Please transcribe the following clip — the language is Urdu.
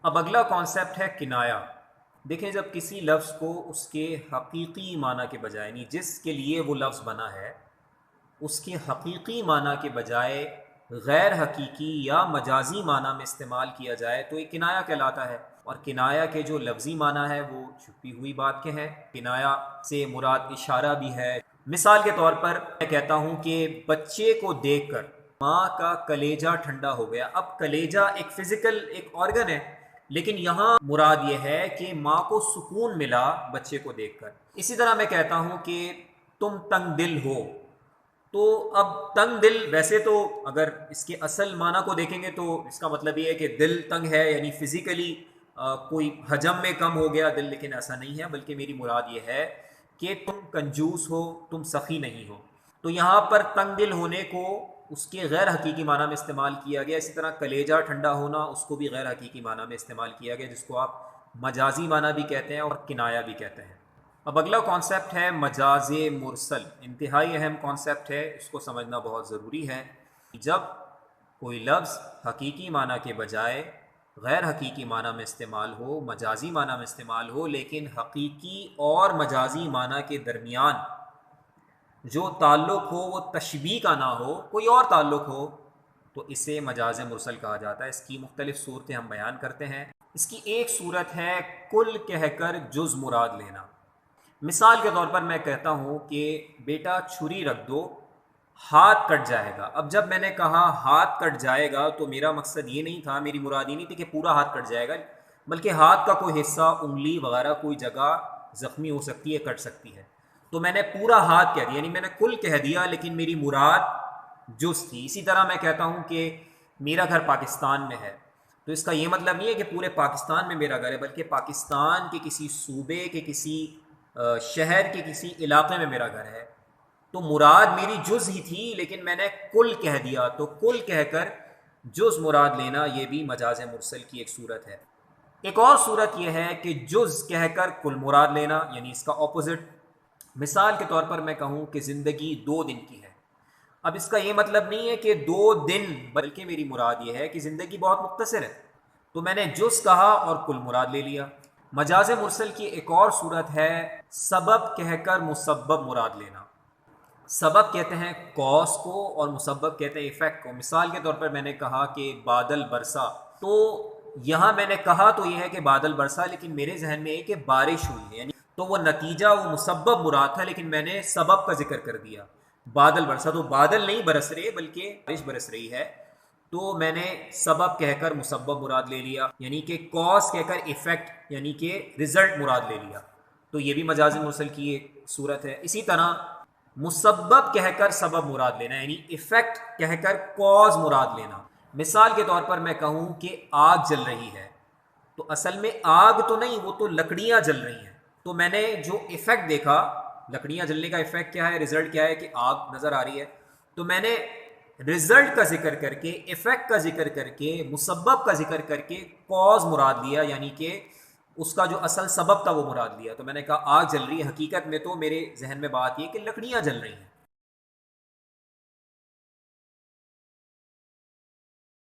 اب اگلا کانسیپٹ ہے کنایا۔ دیکھیں، جب کسی لفظ کو اس کے حقیقی معنی کے بجائے، یعنی جس کے لیے وہ لفظ بنا ہے، اس کے حقیقی معنی کے بجائے غیر حقیقی یا مجازی معنی میں استعمال کیا جائے تو یہ کنایا کہلاتا ہے۔ اور کنایا کے جو لفظی معنی ہے وہ چھپی ہوئی بات کے ہیں۔ کنایا سے مراد اشارہ بھی ہے۔ مثال کے طور پر میں کہتا ہوں کہ بچے کو دیکھ کر ماں کا کلیجہ ٹھنڈا ہو گیا۔ اب کلیجہ ایک فزیکل ایک آرگن ہے، لیکن یہاں مراد یہ ہے کہ ماں کو سکون ملا بچے کو دیکھ کر۔ اسی طرح میں کہتا ہوں کہ تم تنگ دل ہو، تو اب تنگ دل، ویسے تو اگر اس کے اصل معنی کو دیکھیں گے تو اس کا مطلب یہ ہے کہ دل تنگ ہے، یعنی فزیکلی کوئی حجم میں کم ہو گیا دل، لیکن ایسا نہیں ہے، بلکہ میری مراد یہ ہے کہ تم کنجوس ہو، تم سخی نہیں ہو۔ تو یہاں پر تنگ دل ہونے کو اس کے غیر حقیقی معنی میں استعمال کیا گیا۔ اسی طرح کلیجہ ٹھنڈا ہونا، اس کو بھی غیر حقیقی معنی میں استعمال کیا گیا، جس کو آپ مجازی معنی بھی کہتے ہیں اور کنایا بھی کہتے ہیں۔ اب اگلا کانسیپٹ ہے مجاز مرسل۔ انتہائی اہم کانسیپٹ ہے، اس کو سمجھنا بہت ضروری ہے۔ جب کوئی لفظ حقیقی معنی کے بجائے غیر حقیقی معنی میں استعمال ہو، مجازی معنی میں استعمال ہو، لیکن حقیقی اور مجازی معنی کے درمیان جو تعلق ہو وہ تشبیہ کا نہ ہو، کوئی اور تعلق ہو، تو اسے مجاز مرسل کہا جاتا ہے۔ اس کی مختلف صورتیں ہم بیان کرتے ہیں۔ اس کی ایک صورت ہے کل کہہ کر جز مراد لینا۔ مثال کے طور پر میں کہتا ہوں کہ بیٹا چھری رکھ دو، ہاتھ کٹ جائے گا۔ اب جب میں نے کہا ہاتھ کٹ جائے گا تو میرا مقصد یہ نہیں تھا، میری مراد یہ نہیں تھی کہ پورا ہاتھ کٹ جائے گا، بلکہ ہاتھ کا کوئی حصہ، انگلی وغیرہ کوئی جگہ زخمی ہو سکتی ہے، کٹ سکتی ہے۔ تو میں نے پورا ہاتھ کہہ دیا، یعنی میں نے کل کہہ دیا، لیکن میری مراد جز تھی۔ اسی طرح میں کہتا ہوں کہ میرا گھر پاکستان میں ہے، تو اس کا یہ مطلب نہیں ہے کہ پورے پاکستان میں میرا گھر ہے، بلکہ پاکستان کے کسی صوبے کے کسی شہر کے کسی علاقے میں میرا گھر ہے۔ تو مراد میری جز ہی تھی، لیکن میں نے کل کہہ دیا، تو کل کہہ کر جز مراد لینا یہ بھی مجاز مرسل کی ایک صورت ہے۔ ایک اور صورت یہ ہے کہ جز کہہ کر کل مراد لینا، یعنی اس کا اپوزٹ۔ مثال کے طور پر میں کہوں کہ زندگی 2 دن کی ہے۔ اب اس کا یہ مطلب نہیں ہے کہ 2 دن، بلکہ میری مراد یہ ہے کہ زندگی بہت مختصر ہے، تو میں نے جز کہا اور کل مراد لے لیا۔ مجاز مرسل کی ایک اور صورت ہے سبب کہہ کر مسبب مراد لینا۔ سبب کہتے ہیں کاز کو اور مسبب کہتے ہیں ایفیکٹ کو۔ مثال کے طور پر میں نے کہا کہ بادل برسا، تو یہاں میں نے کہا تو یہ ہے کہ بادل برسا، لیکن میرے ذہن میں یہ کہ بارش ہوئی ہے، یعنی تو وہ نتیجہ، وہ مسبب مراد تھا، لیکن میں نے سبب کا ذکر کر دیا۔ بادل برسا، تو بادل نہیں برس رہے بلکہ بارش برس رہی ہے، تو میں نے سبب کہہ کر مسبب مراد لے لیا، یعنی کہ کاز کہہ کر ایفیکٹ یعنی کہ رزلٹ مراد لے لیا۔ تو یہ بھی مجاز مرسل کی ایک صورت ہے۔ اسی طرح مسبب کہہ کر سبب مراد لینا، یعنی ایفیکٹ کہہ کر کاز مراد لینا۔ مثال کے طور پر میں کہوں کہ آگ جل رہی ہے، تو اصل میں آگ تو نہیں، وہ تو لکڑیاں جل رہی ہیں، تو میں نے جو ایفیکٹ دیکھا، لکڑیاں جلنے کا ایفیکٹ کیا ہے، رزلٹ کیا ہے کہ آگ نظر آ رہی ہے، تو میں نے رزلٹ کا ذکر کر کے، ایفیکٹ کا ذکر کر کے، مسبب کا ذکر کر کے کاز مراد لیا، یعنی کہ اس کا جو اصل سبب تھا وہ مراد لیا۔ تو میں نے کہا آگ جل رہی ہے، حقیقت میں تو میرے ذہن میں بات یہ کہ لکڑیاں جل رہی ہیں۔